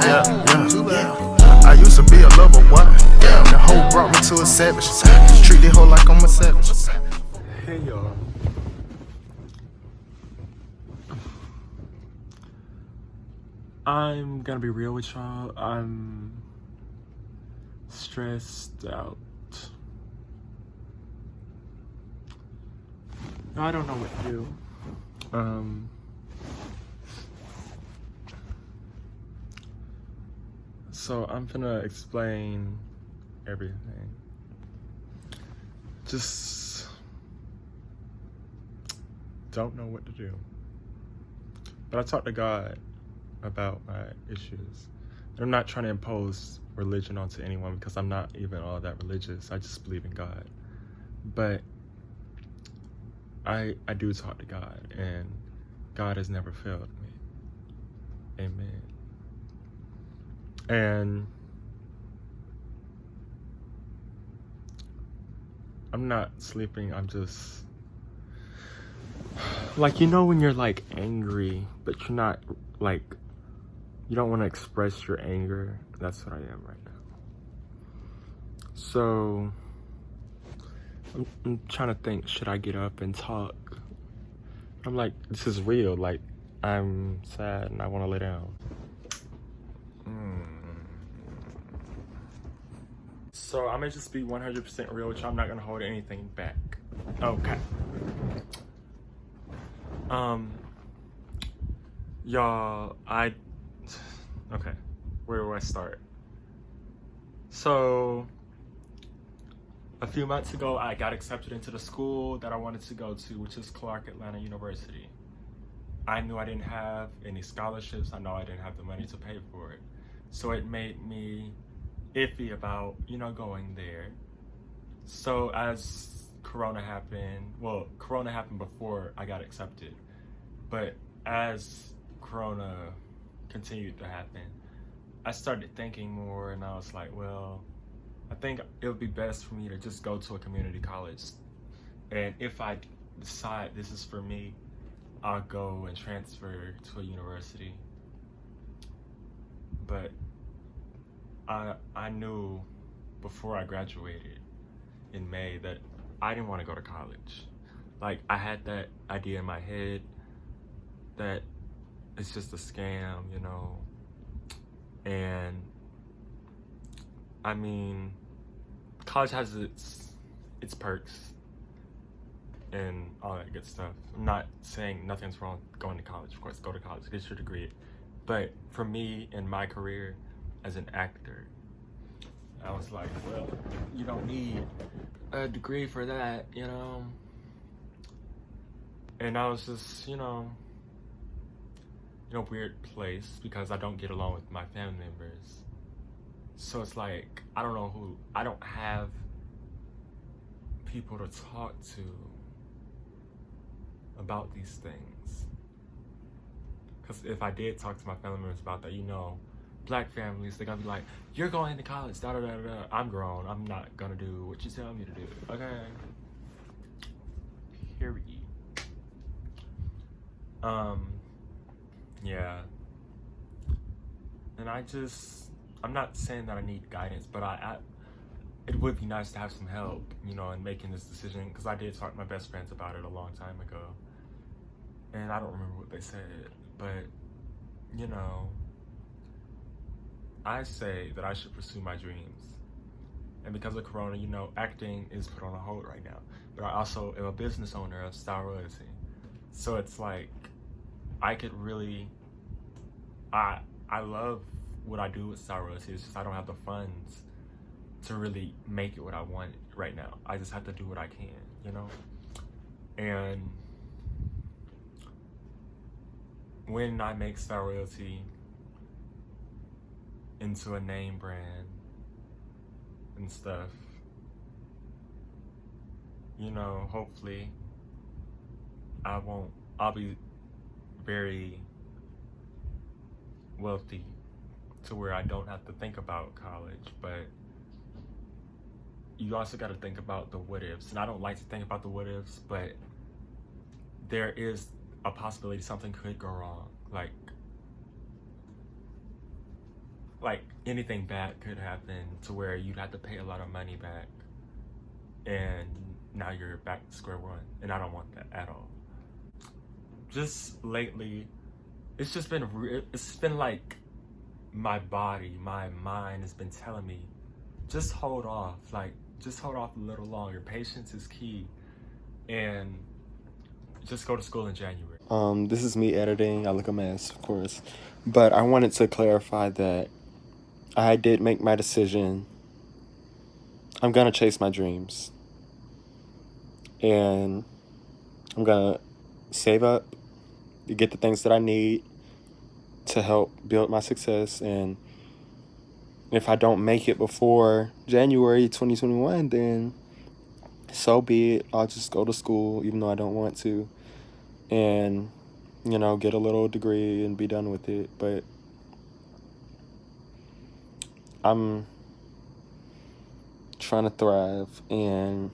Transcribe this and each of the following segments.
yeah. I used to be a lover boy. The hoe brought me to a savage. Treat the hoe like I'm a savage. Hey y'all. I'm gonna be real with y'all. I'm stressed out. I don't know what to do. So I'm gonna explain everything. Just don't know what to do. But I talked to God about my issues. And I'm not trying to impose religion onto anyone because I'm not even all that religious. I just believe in God. But I do talk to God, and God has never failed me. Amen. And I'm not sleeping, I'm just like, you know when you're like angry, but you're not like, you don't want to express your anger? That's what I am right now. So I'm trying to think, should I get up and talk? I'm like, this is real, like I'm sad and I want to lay down. So I'm gonna just be 100% real with you. I'm not gonna hold anything back. Okay. Y'all, okay, where do I start? So, a few months ago, I got accepted into the school that I wanted to go to, which is Clark Atlanta University. I knew I didn't have any scholarships. I know I didn't have the money to pay for it. So it made me iffy about, going there. So as Corona happened before I got accepted, but as Corona continued to happen, I started thinking more, and I was like, well, I think it would be best for me to just go to a community college. And if I decide this is for me, I'll go and transfer to a university. But I knew before I graduated in May that I didn't want to go to college. Like, I had that idea in my head that it's just a scam, and I mean, college has its perks and all that good stuff. I'm not saying nothing's wrong going to college. Of course, go to college, get your degree. But for me, in my career as an actor, I was like, well, you don't need a degree for that, And I was just, weird place because I don't get along with my family members. So it's like, I don't have people to talk to about these things. Because if I did talk to my family members about that, Black families, they're gonna be like, you're going to college, da da da da. I'm grown, I'm not gonna do what you tell me to do, okay? Period. Yeah. And I'm not saying that I need guidance, but it would be nice to have some help, in making this decision, because I did talk to my best friends about it a long time ago. And I don't remember what they said, but, I say that I should pursue my dreams. And because of Corona, acting is put on a hold right now. But I also am a business owner of Style Royalty. So it's like, I could really, I love what I do with Style Royalty. It's just I don't have the funds to really make it what I want right now. I just have to do what I can, And when I make Style Royalty into a name brand and stuff, hopefully I'll be very wealthy to where I don't have to think about college. But you also got to think about the what ifs, and I don't like to think about the what ifs, but there is a possibility something could go wrong. Like, like anything bad could happen to where you'd have to pay a lot of money back, and now you're back to square one, and I don't want that at all. Just lately, it's just been it's been like my body, my mind has been telling me, just hold off, like just hold off a little longer. Patience is key, and just go to school in January. This is me editing. I look a mess, of course, but I wanted to clarify that I did make my decision. I'm gonna chase my dreams, and I'm gonna save up to get the things that I need to help build my success. And if I don't make it before January 2021, then so be it. I'll just go to school, even though I don't want to, and get a little degree and be done with it. But I'm trying to thrive and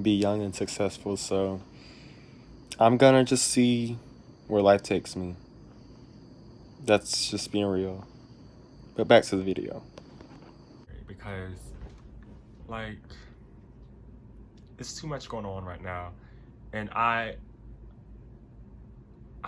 be young and successful, so I'm gonna just see where life takes me. That's just being real. But back to the video. Because, like, it's too much going on right now, and I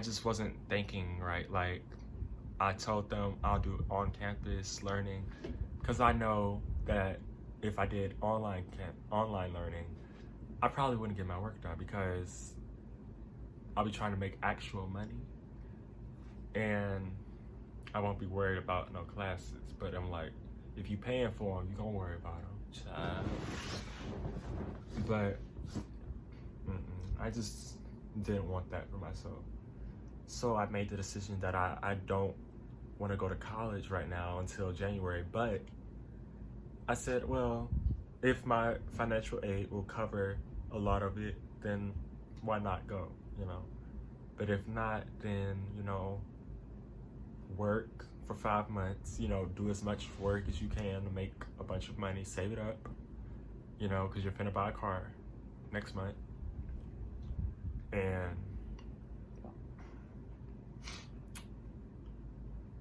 just wasn't thinking right. Like, I told them I'll do on-campus learning because I know that if I did online learning, I probably wouldn't get my work done because I'll be trying to make actual money, and I won't be worried about no classes. But I'm like, if you paying for them, you gonna worry about them, child. But I just didn't want that for myself. So I made the decision that I don't want to go to college right now until January. But I said, well, if my financial aid will cover a lot of it, then why not go, But if not, then, work for 5 months, do as much work as you can to make a bunch of money, save it up, because you're finna buy a car next month. And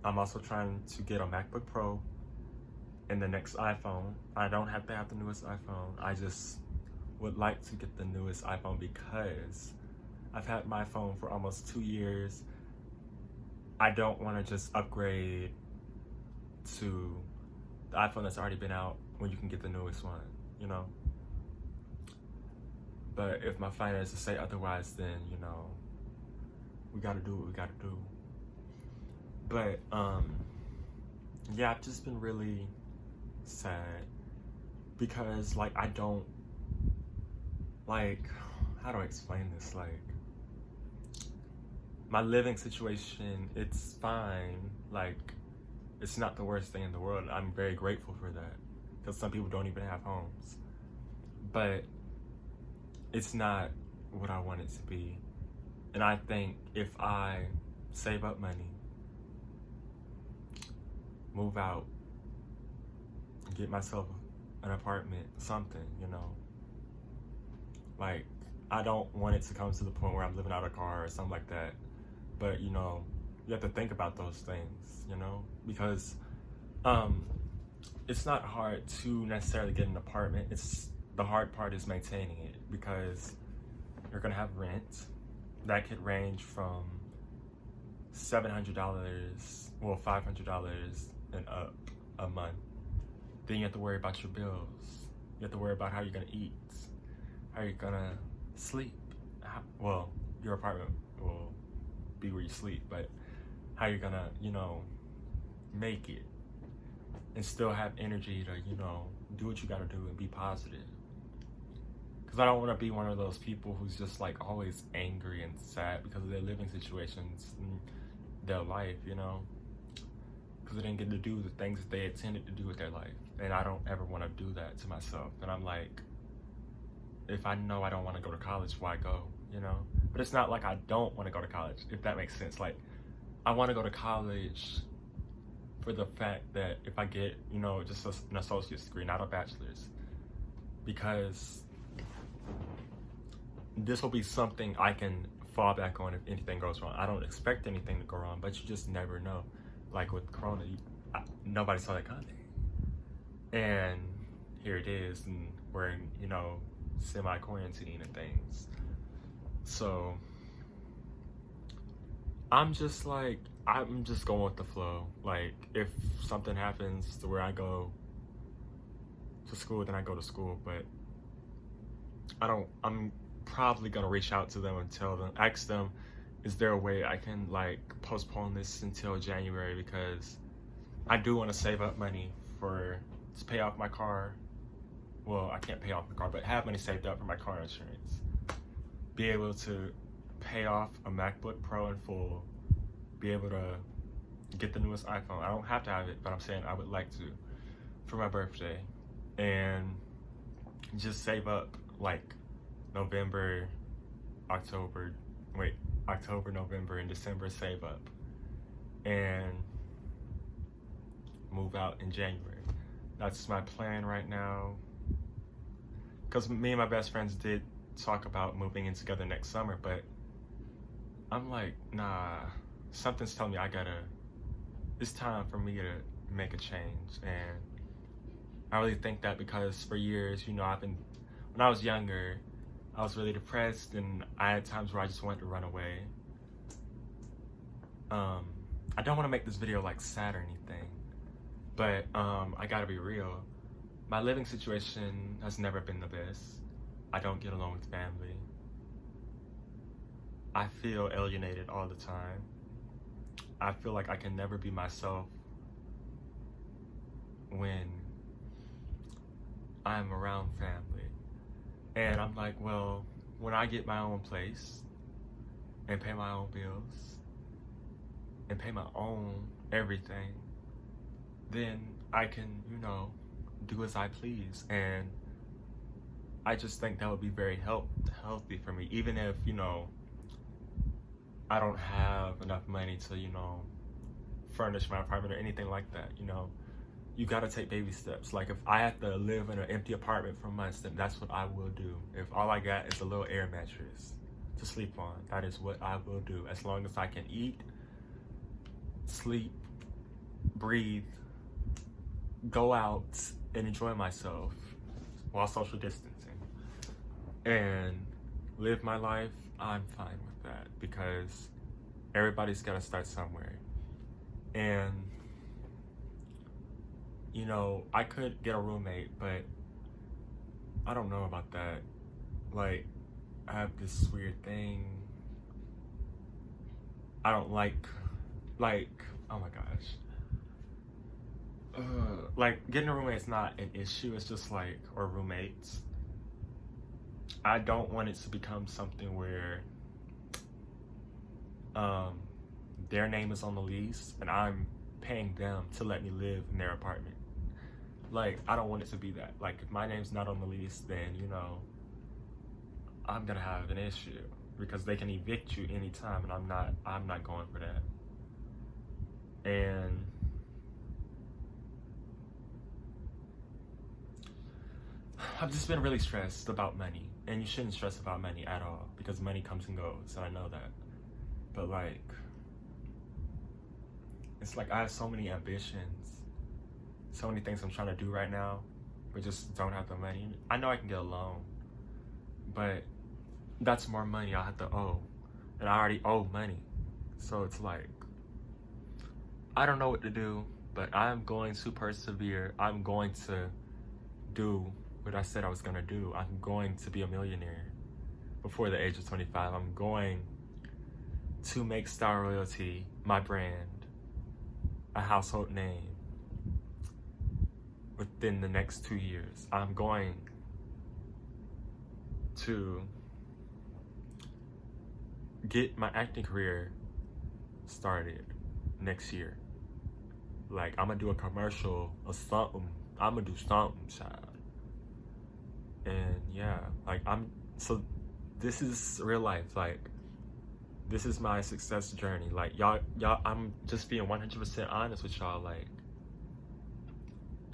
I'm also trying to get a MacBook Pro and the next iPhone. I don't have to have the newest iPhone. I just would like to get the newest iPhone because I've had my phone for almost 2 years. I don't want to just upgrade to the iPhone that's already been out when you can get the newest one, But if my finances say otherwise, then, we gotta do what we gotta do. But, yeah, I've just been really sad because, like, I don't, like, how do I explain this? Like, my living situation, it's fine. Like, it's not the worst thing in the world. I'm very grateful for that because some people don't even have homes. But it's not what I want it to be. And I think if I save up money, move out, get myself an apartment, something, Like, I don't want it to come to the point where I'm living out of a car or something like that. But, you have to think about those things, Because it's not hard to necessarily get an apartment. The hard part is maintaining it because you're going to have rent. That could range from $700, well, $500 and up a month. Then you have to worry about your bills. You have to worry about how you're gonna eat, how you're gonna sleep. Well, your apartment will be where you sleep, but how you're gonna, make it and still have energy to, do what you gotta do and be positive. Because I don't want to be one of those people who's just like always angry and sad because of their living situations and their life, because they didn't get to do the things that they intended to do with their life. And I don't ever want to do that to myself. And I'm like, if I know I don't want to go to college, why go, But it's not like I don't want to go to college, if that makes sense. Like, I want to go to college for the fact that if I get, just an associate's degree, not a bachelor's, because this will be something I can fall back on if anything goes wrong. I don't expect anything to go wrong, but you just never know. Like with Corona, nobody saw that coming. And here it is, and we're in, you know, semi-quarantine and things. So I'm just going with the flow. Like, if something happens to where I go to school, then I go to school. But I'm probably gonna reach out to them and ask them, is there a way I can like postpone this until January? Because I do want to save up money to pay off my car. Well, I can't pay off my car, but have money saved up for my car insurance. Be able to pay off a MacBook Pro in full. Be able to get the newest iPhone. I don't have to have it, but I'm saying I would like to for my birthday. And just save up like October, November, and December, save up. And move out in January. That's my plan right now. Because me and my best friends did talk about moving in together next summer, but I'm like, nah, something's telling me it's time for me to make a change. And I really think that because for years, you know, when I was younger, I was really depressed, and I had times where I just wanted to run away. I don't want to make this video like sad or anything, but I gotta be real. My living situation has never been the best. I don't get along with family. I feel alienated all the time. I feel like I can never be myself when I'm around family. And I'm like, well, when I get my own place and pay my own bills and pay my own everything, then I can, you know, do as I please. And I just think that would be very healthy for me, even if, you know, I don't have enough money to, you know, furnish my apartment or anything like that. You know, you gotta take baby steps. Like, if I have to live in an empty apartment for months, then that's what I will do. If all I got is a little air mattress to sleep on, that is what I will do. As long as I can eat, sleep, breathe, go out, and enjoy myself while social distancing and live my life, I'm fine with that, because everybody's got to start somewhere. And, you know, I could get a roommate, but I don't know about that. Like, I have this weird thing. I don't like, oh my gosh. Like, getting a roommate is not an issue. It's just like, or roommates. I don't want it to become something where their name is on the lease and I'm paying them to let me live in their apartment. Like, I don't want it to be that. Like, if my name's not on the lease, then, you know, I'm gonna have an issue, because they can evict you anytime, and I'm not going for that. And I've just been really stressed about money, and you shouldn't stress about money at all, because money comes and goes, and I know that. But like, it's like I have so many ambitions, so many things I'm trying to do right now, but just don't have the money. I know I can get a loan, but that's more money I have to owe, and I already owe money. So it's like, I don't know what to do, but I'm going to persevere. I'm going to do what I said I was gonna do. I'm going to be a millionaire before the age of 25. I'm going to make Star Royalty my brand a household name within the next 2 years. I'm going to get my acting career started next year. Like, I'm gonna do a commercial or something. I'm gonna do something, child. And yeah, like, so this is real life. Like, this is my success journey. Like, y'all, I'm just being 100% honest with y'all. Like,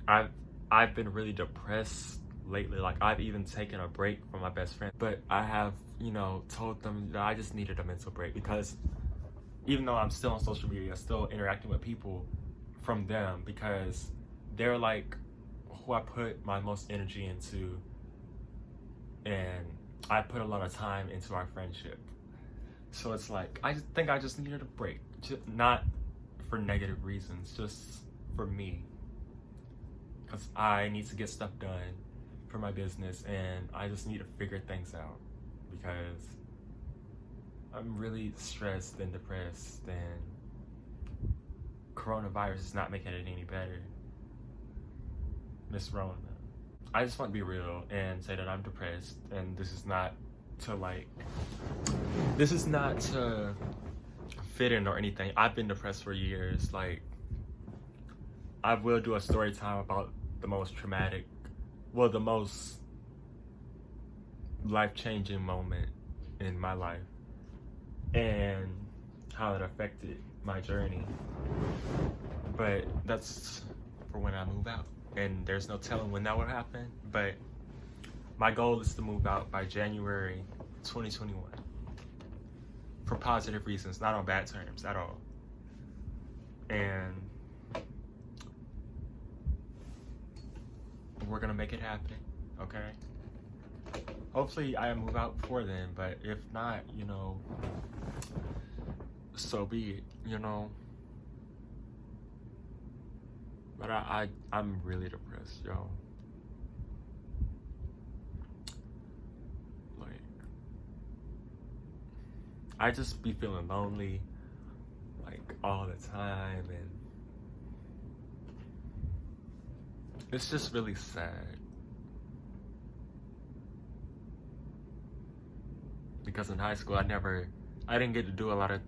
I've been really depressed lately. Like, I've even taken a break from my best friend, but I have, you know, told them that I just needed a mental break, because even though I'm still on social media, still interacting with people, from them, because they're like who I put my most energy into, and I put a lot of time into our friendship. So it's like, I think I just needed a break. Not for negative reasons, just for me. Because I need to get stuff done for my business, and I just need to figure things out. Because I'm really stressed and depressed, and coronavirus is not making it any better. Miss Rona. I just want to be real and say that I'm depressed, and this is not to fit in or anything. I've been depressed for years. Like, I will do a story time about the most traumatic, well, the most life-changing moment in my life and how it affected my journey. But that's for when I move out, and there's no telling when that will happen. But my goal is to move out by January 2021 for positive reasons, not on bad terms at all. And we're gonna make it happen, okay? Hopefully I move out before then, but if not, you know, so be it, you know. But I'm really depressed, yo. Like, I just be feeling lonely, like, all the time, and it's just really sad. Because in high school, I didn't get to do a lot of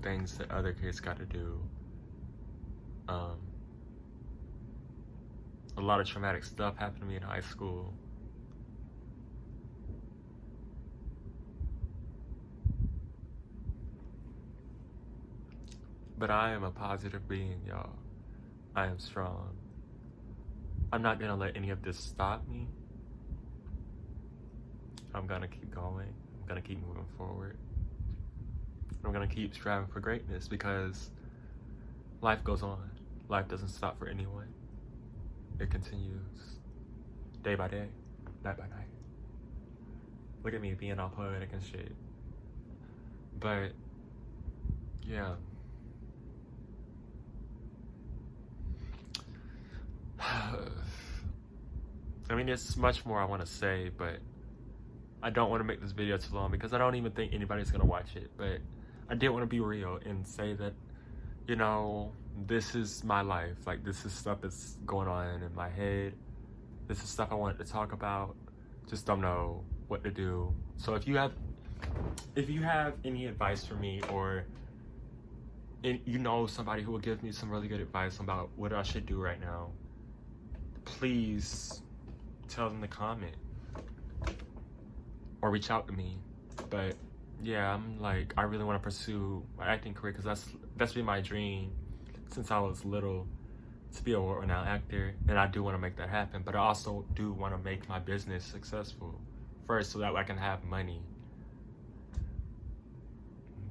things that other kids got to do. A lot of traumatic stuff happened to me in high school. But I am a positive being, y'all. I am strong. I'm not gonna let any of this stop me. I'm gonna keep going. I'm gonna keep moving forward. I'm gonna keep striving for greatness, because life goes on. Life doesn't stop for anyone. It continues day by day, night by night. Look at me being all poetic and shit. But yeah. I mean, there's much more I want to say, but I don't want to make this video too long, because I don't even think anybody's gonna watch it. But I did want to be real and say that, you know, this is my life. Like, this is stuff that's going on in my head. This is stuff I wanted to talk about. Just don't know what to do. So if you have any advice for me, or you know somebody who will give me some really good advice about what I should do right now, please tell them to comment or reach out to me. But yeah, I'm like, I really want to pursue my acting career, because that's been my dream since I was little, to be a world-renowned actor, and I do want to make that happen. But I also do want to make my business successful first, so that I can have money.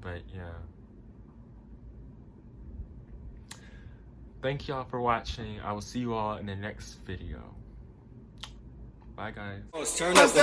But yeah, thank y'all for watching. I will see you all in the next video. Bye, guys. Turn up the